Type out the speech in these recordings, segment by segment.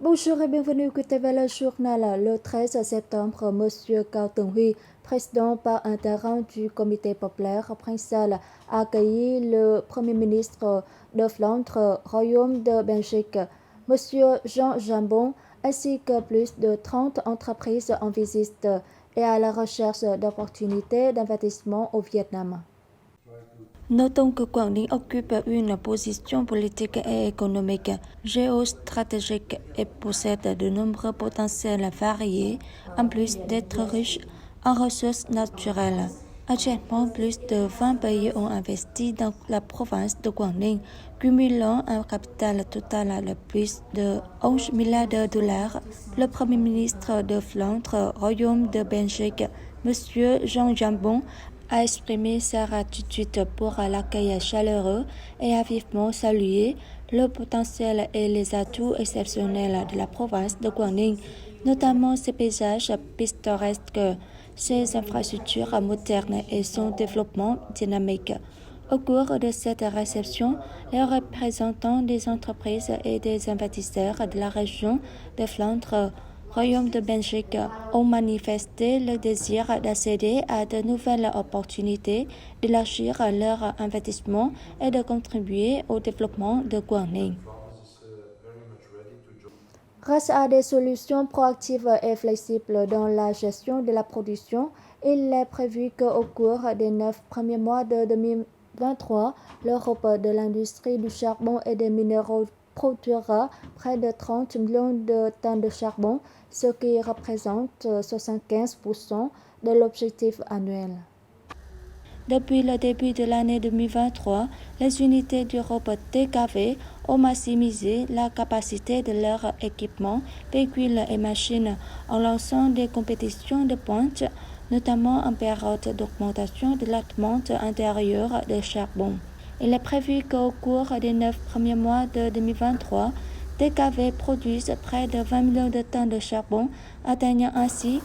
Bonjour et bienvenue écouter le journal. Le 13 septembre, M. Cao Teng-Huy, président par intérim du comité populaire provincial, a accueilli le Premier ministre de Flandre, Royaume de Belgique, M. Jean Jambon, ainsi que plus de 30 entreprises en visite et à la recherche d'opportunités d'investissement au Vietnam. Notons que Quảng Ninh occupe une position politique et économique géostratégique et possède de nombreux potentiels variés, en plus d'être riche en ressources naturelles. Actuellement, plus de 20 pays ont investi dans la province de Quảng Ninh, cumulant un capital total de plus de 11 milliards de dollars. Le Premier ministre de Flandre, Royaume de Belgique, M. Jean Jambon, a exprimé sa gratitude pour l'accueil chaleureux et a vivement salué le potentiel et les atouts exceptionnels de la province de Quảng Ninh, notamment ses paysages pittoresques, ses infrastructures modernes et son développement dynamique. Au cours de cette réception, les représentants des entreprises et des investisseurs de la région de Flandre, Royaume de Belgique, ont manifesté le désir d'accéder à de nouvelles opportunités, d'élargir leur investissement et de contribuer au développement de Quảng Ninh. Grâce à des solutions proactives et flexibles dans la gestion de la production, il est prévu qu'au cours des 9 premiers mois de 2023, l'Europe de l'industrie du charbon et des minéraux produira près de 30 millions de tonnes de charbon, ce qui représente 75% de l'objectif annuel. Depuis le début de l'année 2023, les unités d'Europe TKV ont maximisé la capacité de leurs équipements, véhicules et machines en lançant des compétitions de pointe, notamment en période d'augmentation de la demande intérieure de charbon. Il est prévu qu'au cours des 9 premiers mois de 2023, TKV produise près de 20 millions de tonnes de charbon, atteignant ainsi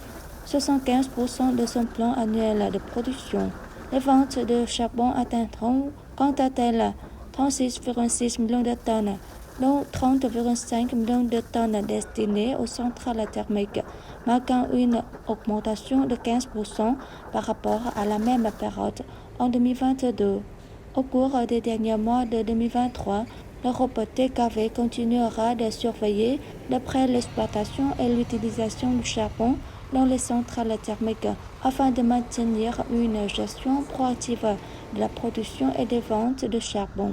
75% de son plan annuel de production. Les ventes de charbon atteindront quant à elles 36,6 millions de tonnes, dont 30,5 millions de tonnes destinées aux centrales thermiques, marquant une augmentation de 15% par rapport à la même période en 2022. Au cours des derniers mois de 2023, l'Europe TKV continuera de surveiller de près l'exploitation et l'utilisation du charbon dans les centrales thermiques afin de maintenir une gestion proactive de la production et des ventes de charbon.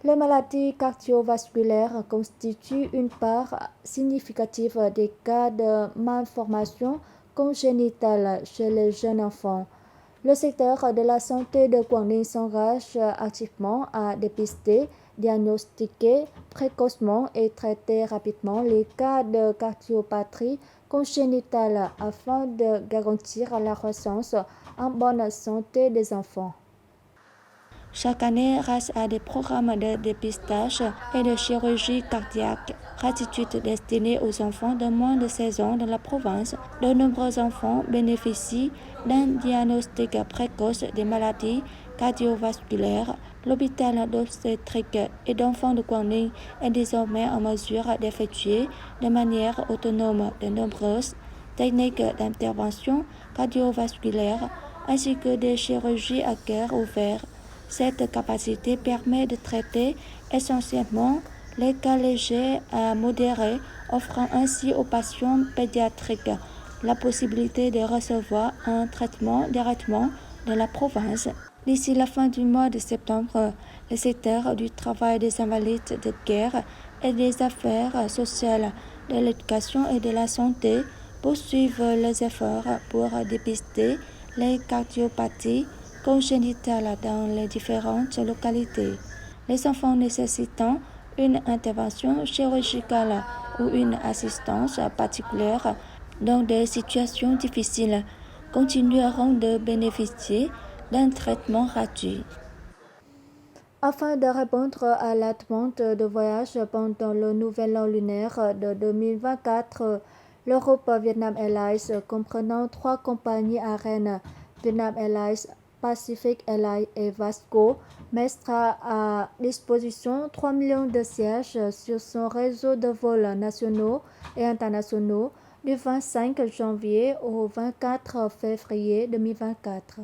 Les maladies cardiovasculaires constituent une part significative des cas de malformation congénitale chez les jeunes enfants. Le secteur de la santé de Quảng Ninh s'engage activement à dépister, diagnostiquer précocement et traiter rapidement les cas de cardiopathie congénitale afin de garantir la croissance en bonne santé des enfants. Chaque année, grâce à des programmes de dépistage et de chirurgie cardiaque, gratuite destinés aux enfants de moins de 16 ans dans la province, de nombreux enfants bénéficient d'un diagnostic précoce des maladies cardiovasculaires. L'hôpital d'obstétrique et d'enfants de Quảng Ninh est désormais en mesure d'effectuer de manière autonome de nombreuses techniques d'intervention cardiovasculaire ainsi que des chirurgies à cœur ouvert. Cette capacité permet de traiter essentiellement les cas légers à modérés, offrant ainsi aux patients pédiatriques la possibilité de recevoir un traitement directement de la province. D'ici la fin du mois de septembre, le secteur du travail des invalides de guerre et des affaires sociales, de l'éducation et de la santé poursuivent les efforts pour dépister les cardiopathies congénitales dans les différentes localités. Les enfants nécessitant une intervention chirurgicale ou une assistance particulière dans des situations difficiles continueront de bénéficier d'un traitement gratuit. Afin de répondre à la demande de voyage pendant le nouvel an lunaire de 2024, l'Europe Vietnam Airlines, comprenant 3 compagnies aériennes, Vietnam Airlines, Pacific Airlines et Vasco mettra à disposition 3 millions de sièges sur son réseau de vols nationaux et internationaux du 25 janvier au 24 février 2024.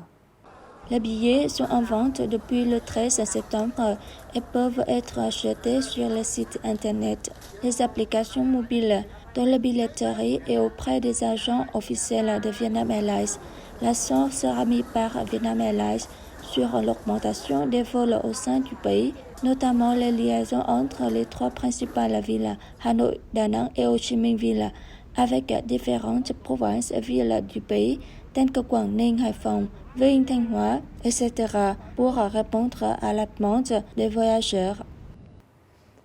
Les billets sont en vente depuis le 13 septembre et peuvent être achetés sur le site internet, les applications mobiles, dans la billetterie et auprès des agents officiels de Vietnam Airlines. L'accent sera mis par Vietnam Airlines sur l'augmentation des vols au sein du pays, notamment les liaisons entre les trois principales villes, Hanoi, Da Nang et Ho Chi Minh Ville, avec différentes provinces-villes du pays, telles que Quảng Ninh, Hải Phòng, Vinh, Thanh Hóa, etc., pour répondre à la demande des voyageurs.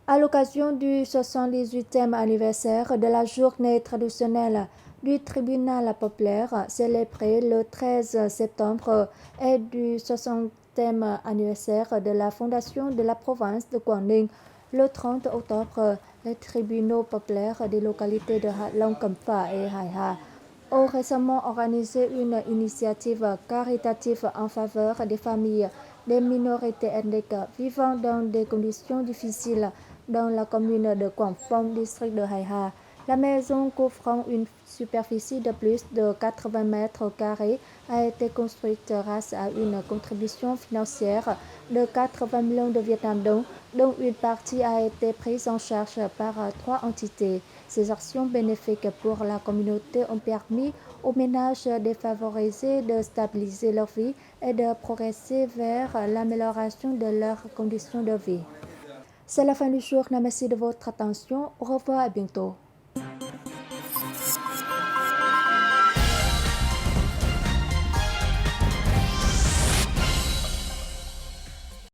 À l'occasion du 78e anniversaire de la journée traditionnelle du tribunal populaire célébrée le 13 septembre et du 60e anniversaire de la fondation de la province de Quảng Ninh, le 30 octobre, les tribunaux populaires des localités de Hạ Long, Cẩm Phả et Hải Hà ont récemment organisé une initiative caritative en faveur des familles des minorités ethniques vivant dans des conditions difficiles dans la commune de Quảng Phong, district de Hải Hà. La maison couvrant une superficie de plus de 80 mètres carrés a été construite grâce à une contribution financière de 80 millions de Vietnam dont une partie a été prise en charge par 3 entités. Ces actions bénéfiques pour la communauté ont permis aux ménages défavorisés de stabiliser leur vie et de progresser vers l'amélioration de leurs conditions de vie. C'est la fin du journal. Merci de votre attention. Au revoir et à bientôt.